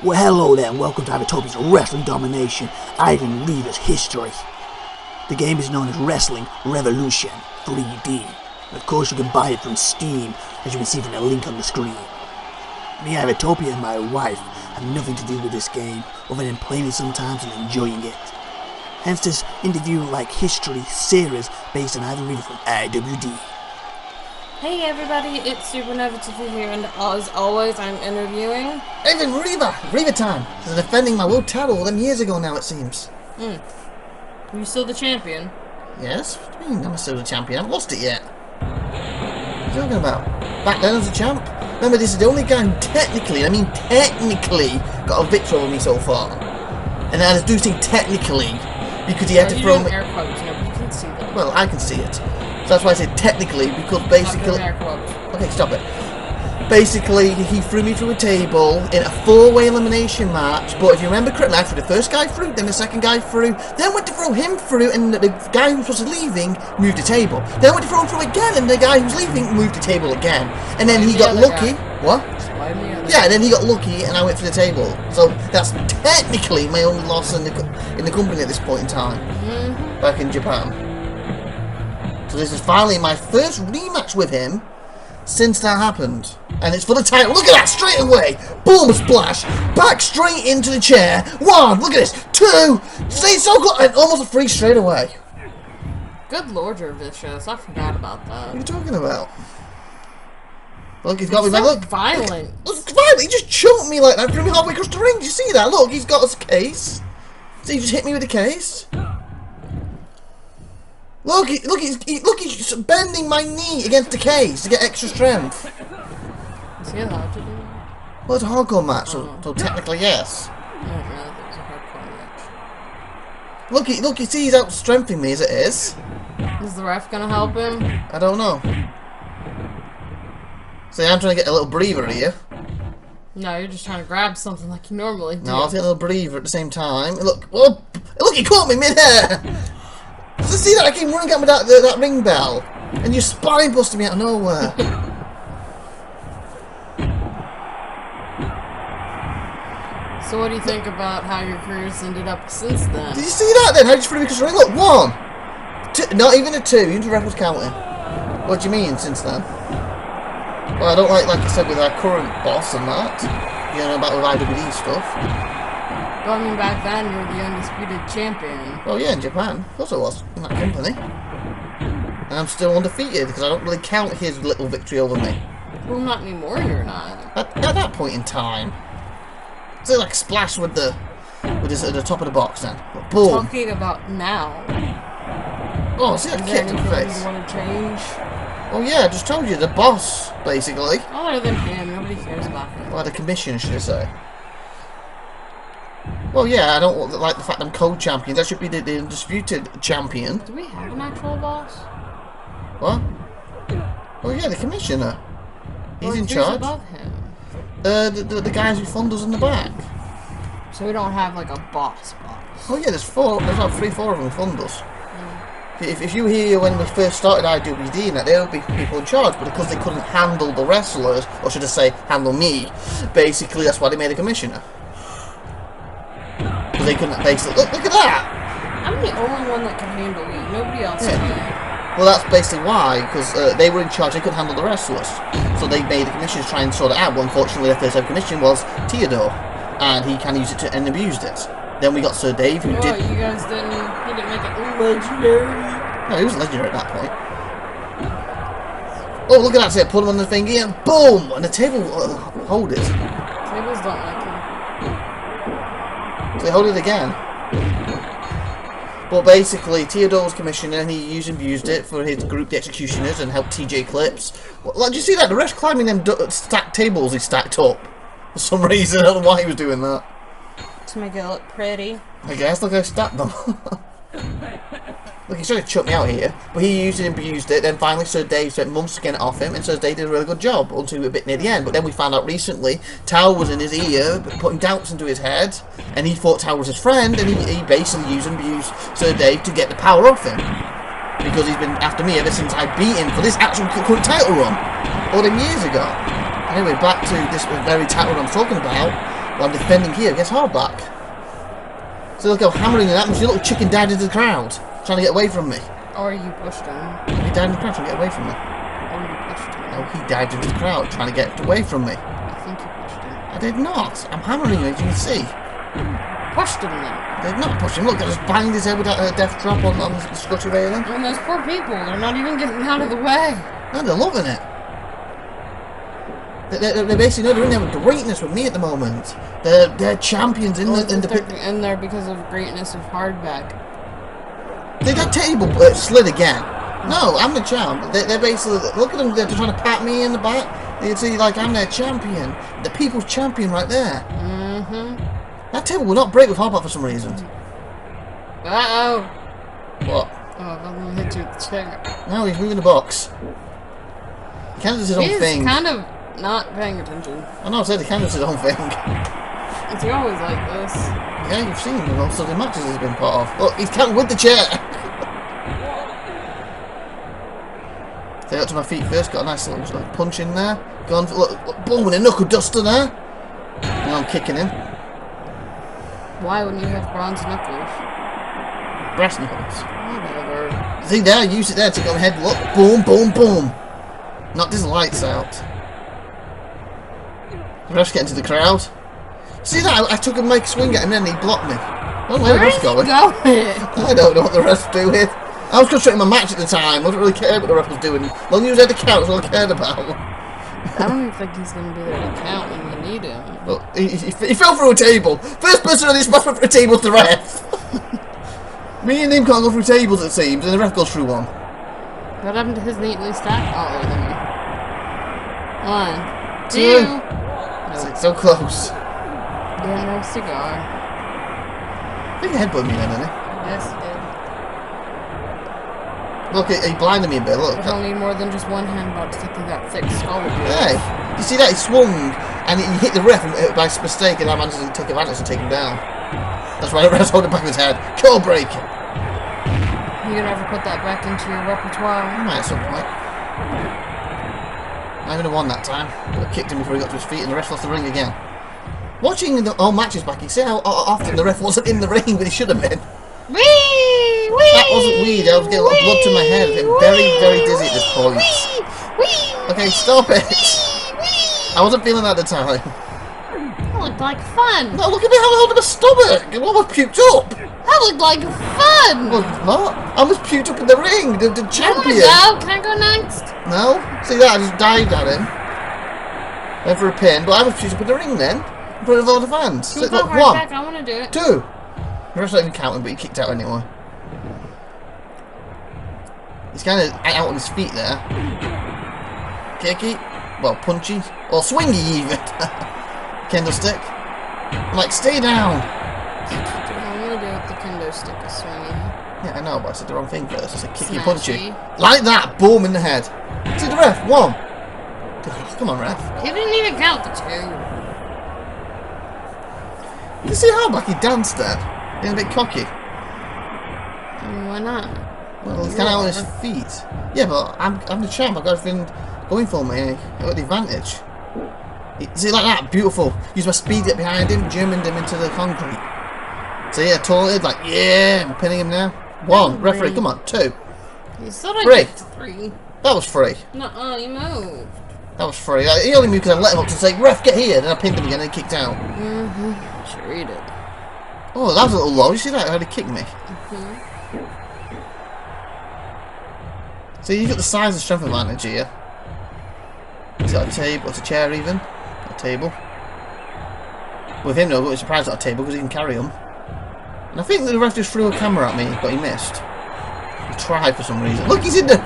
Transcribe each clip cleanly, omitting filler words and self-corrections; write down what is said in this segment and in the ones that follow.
Well, hello there, and welcome to IVATOPIA'S Wrestling Domination, Ivan Reavers history. The game is known as Wrestling Revolution 3D. And of course, you can buy it from Steam, as you can see from the link on the screen. Me, IVATOPIA, and my wife have nothing to do with this game, other than playing it sometimes and enjoying it. Hence this interview-like history series based on Ivan Reavers from IWD. Hey everybody, it's SupernovaTiffy here, and as always, I'm interviewing... Ivan Reaver time! He's defending my world title them years ago now, it seems. Are you still the champion? Yes? What do you mean I'm still the champion? I haven't lost it yet. What are you talking about? Back then as a champ? Remember, this is the only guy who technically got a victory over me so far. And I do say technically, because he had to throw me... air quotes, nobody can see them. Well, I can see it. So that's why I said technically, because basically... Okay, stop it. Basically, he threw me through a table in a 4-way elimination match, but if you remember correctly, I threw the first guy through, then the second guy through, then went to throw him through, and the guy who was supposed to be leaving moved the table. Then I went to throw him through again, and the guy who was leaving moved the table again. And then he got lucky. What? Yeah, and then he got lucky, and I went for the table. So that's technically my only loss in the company at this point in time, back in Japan. So this is finally my first rematch with him since that happened. And it's for the title. Look at that, straight away. Boom, splash. Back straight into the chair. 1, look at this. 2, stay so close. And almost a 3 straight away. Good lord, you're vicious. I forgot about that. What are you talking about? Look, he's got me. Look, violent. Look, violent. He just choked me like that. Threw me halfway across the ring. Do you see that? Look, he's got a case. So he just hit me with a case. Look, he's bending my knee against the case to get extra strength. Is he allowed to do that? Well, it's a hardcore match, so technically yes. I didn't realize it was a hardcore match. Look, you see he's out-strengthening me as it is. Is the ref gonna help him? I don't know. See, I'm trying to get a little breather here. No, you're just trying to grab something like you normally do. No, I'll take a little breather at the same time. Look, oh, look, he caught me mid-air! So see that? I came running out with that ring bell, and you spine busted me out of nowhere. So what do you think about how your career's ended up since then? Did you see that then? How did you throw me across the ring? Look, 1, 2, not even a 2. Even the ref was counting. What do you mean since then? Well, I don't like I said, with our current boss and that. You know, about with IWD stuff. Well, I mean, back then you were the undisputed champion. Oh yeah, in Japan. Of course I was, in that company. And I'm still undefeated, because I don't really count his little victory over me. Well, not anymore, you're not. At that point in time. So like splash with this at the top of the box then. Boom. Talking about now. Oh, see that kick to the face. You want to change? Oh yeah, I just told you, the boss, basically. Other than him, nobody cares about him. Well, the commission, should I say. Well, yeah, I don't like the fact I'm co-champion. That should be the undisputed champion. Do we have an actual boss? What? Oh yeah, the commissioner. He's in charge. Above him? The guys who fund us in the back. So we don't have like a boss. Oh yeah, there's like 3, 4 of them who fund us. If you hear when we first started IWD and that, there would be people in charge, but because they couldn't handle the wrestlers, or should I say, handle me, basically that's why they made a commissioner. Because they couldn't basically... Look at that! I'm the only one that can handle you. Nobody else can. Well, that's basically why, because they were in charge, they couldn't handle the wrestlers. So they made the commission to try and sort it out. Well, unfortunately, the first ever commission was Theodore, and he can use it and abused it. Then we got Sir Dave, who did... you guys didn't make it legendary? No, he was legendary at that point. Oh, look at that, see, put him on the thingy, and boom! And the table, hold it. Tables don't like So they hold it again. But basically, Theodore was commissioner, and he used and abused it for his group, the Executioners, and helped TJ Clips. Well, like, did you see that? The rest climbing them stacked tables he stacked up. For some reason, I don't know why he was doing that. To make it look pretty. I guess, look how I stacked them. Look, he's trying to chuck me out here, but he used and abused it. Then finally Sir Dave spent months to get it off him, and Sir Dave did a really good job until a bit near the end. But then we found out recently Tao was in his ear, putting doubts into his head, and he thought Tao was his friend, and he basically used and abused Sir Dave to get the power off him. Because he's been after me ever since I beat him for this actual current title run all them years ago. Anyway, back to this very title I'm talking about. Well, I'm defending here against hardback. So look how hammering at me. Your little chicken died into the crowd, trying to get away from me. Or you pushed him. He died in the crowd trying to get away from me. Or you pushed him. No, he died into the crowd trying to get away from me. I think you pushed him. I did not. I'm hammering him, as you can see. Pushed him then. I did not push him. Look, I just banged his head with a death drop on the Scotty railing. And those poor people, they're not even getting out of the way. No, they're loving it. They basically know they're in there with greatness with me at the moment. They're champions in the in there because of greatness of hardback. That table slid again. No, I'm the champ. They're basically, look at them, they're trying to pat me in the back. You can see, like, I'm their champion. The people's champion right there. Mm-hmm. That table will not break with hardback for some reason. Uh-oh. What? Oh, I'm gonna hit you with the chair. No, he's moving the box. He kind of does his own thing. He's kind of not paying attention. I know, I said he kind of does his own thing. Is he always like this? Yeah, you've seen him in all sorts of matches he's been part of. Look, he's counting with the chair. Take up to my feet first, got a nice little punch in there. Gone, look, boom, with a knuckle duster there. And I'm kicking him. Why wouldn't you have bronze knuckles? Brass knuckles. Whatever. See there, use it there to go ahead, look, boom, boom, boom. Knocked his lights out. The ref's getting to the crowd. See that? I took a mic swing at him and then he blocked me. I don't know where the ref's going. I don't know what the ref's doing. I was concentrating my match at the time. I wasn't really caring what the ref was doing. As long as he was there to count, that's all I cared about. I don't even think he's going to be there to count when you need him. Well, he fell through a table. First person on this match went through a table to the ref. Me and him can't go through tables, it seems, and the ref goes through one. What happened to his neatly stacked? Oh, there they are. 1, 2. Nope. So close. Yeah, no cigar. I think he headbutted me then, didn't he? Yes, he did. Look, he blinded me a bit, look. There's only more than just one hand box taking that thick skull of yours. Hey, you see that? He swung, and he hit the ref by mistake, and I managed to take advantage and take him down. That's why the ref's holding back his head. Cold break. You gonna ever put that back into your repertoire? I might at some point. I would have won that time. But I kicked him before he got to his feet, and the ref lost the ring again. Watching the old matches back, you see how often the ref wasn't in the ring, but he should have been. That wasn't weed. I was getting a lot of blood to my head. I'm getting very, very dizzy at this point. Okay, stop it. I wasn't feeling that at the time. That looked like fun. No, look at me how I held my stomach. I'm almost puked up. That looked like fun. Well, what? I almost puked up in the ring. The champion. Can I go next? No. See that? I just dived at him. Went for a pin, but I was puked up in the ring then. In front of all the fans. So, look, 1. Back. I want to do it. 2. The ref's not even counting, but he kicked out anyway. He's kind of out on his feet there. Kicky. Well, punchy. Or swingy even. Candlestick. I'm like, stay down. I'm going to do it. The kendo stick is swinging. Yeah, I know, but I said the wrong thing first. I said kicky, Smashy. punchy. Like that. Boom in the head. See the ref. 1. Come on, ref. He didn't even count the 2. You see how back he danced there? He's a bit cocky. Why not? Well, he's kind of on his feet. Yeah, but I'm the champ. I've got everything going for me. I've got the advantage. See, like that? Beautiful. Use my speed to get behind him, Germaned him into the concrete. So yeah, taunted, like, yeah, I'm pinning him now. 1. Referee, come on. 2. You said I 3. get to 3. That was 3. Nuh-uh, you moved. That was 3. He only moved because I let him up to say, ref, get here. Then I pinned him again and he kicked out. Mm-hmm. Sure he did. Oh, that was a little low. You see that? How he kicked me. Mm-hmm. So you've got the size and strength advantage here. It's got a table, it's a chair even. A table. With him though, I'm surprised at a table because he can carry them. And I think the ref just threw a camera at me, but he missed. He tried for some reason. Look, he's in the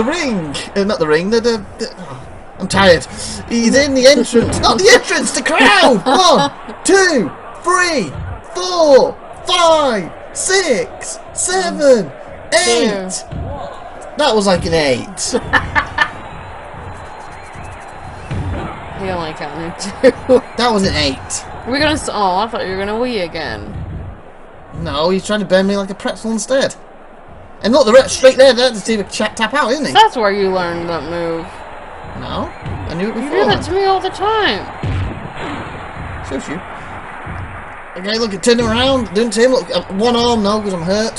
ring! Not the ring, oh, I'm tired. He's in the entrance. Not the entrance, the crowd! 1, 2, 3, 4, 5, 6, 7, 8. That was like an 8. He only counted 2. That was an 8. We're gonna. Oh, I thought you were gonna wee again. No, he's trying to bend me like a pretzel instead. And look, the ref straight there to see the tap out, isn't he? That's where you learned that move. No, I knew it before. You do that to me all the time. Shows you. Okay, look, it turned him around, didn't him? Look, one arm now because I'm hurt.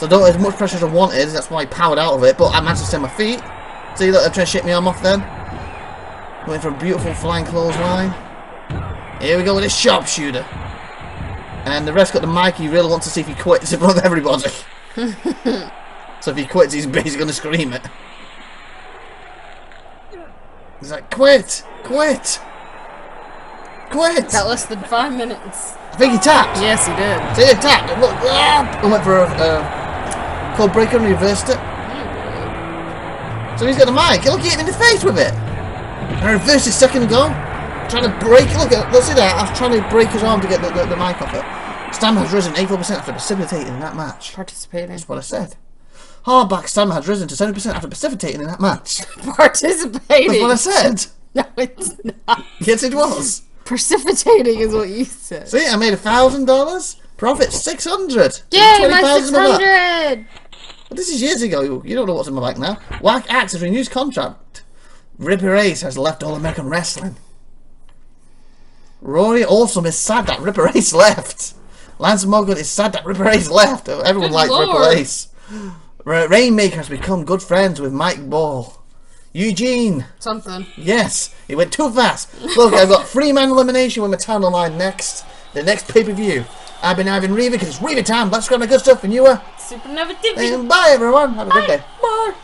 So I don't have as much pressure as I wanted, that's why I powered out of it, but I managed to stay on my feet. See, look, I'm trying to shake my arm off then. Waiting for a beautiful flying clothesline. Here we go with a sharpshooter. And the ref got the mic, he really wants to see if he quits in front of everybody. So if he quits, he's basically going to scream it. He's like, quit! Quit! Quit! That less than 5 minutes. I think he tapped. Yes, he did. See, he tapped. Look, I went for a code breaker and reversed it. So he's got the mic. Look, he hit him in the face with it. And I reversed it second ago. Trying to break it. Look, let's see that. I was trying to break his arm to get the mic off it. Stamina has risen 84% after precipitating in that match. Participating. That's what I said. Hardback stamina has risen to 70% after precipitating in that match. Participating. That's what I said. No, it's not. Yes, it was. Precipitating is what you said. See, I made $1,000. Profit $600. Yay, my 600! But this is years ago. You don't know what's in my bank now. Whack Axe has renewed his contract. Ripper Ace has left All American Wrestling. Rory Awesome is sad that Ripper Ace left. Lance Mogul is sad that Ripper Ace left. Everyone Good likes Lord. Ripper Ace. Rainmaker has become good friends with Mike Ball. Eugene. Something. Yes, he went too fast. Look, I've got 3-man elimination with my town online next. The next pay-per-view. I've been Ivan Reaver because it's Reaver time. Let's grab my good stuff and you are SupernovaTiffy. And bye everyone. Have a good day. Bye.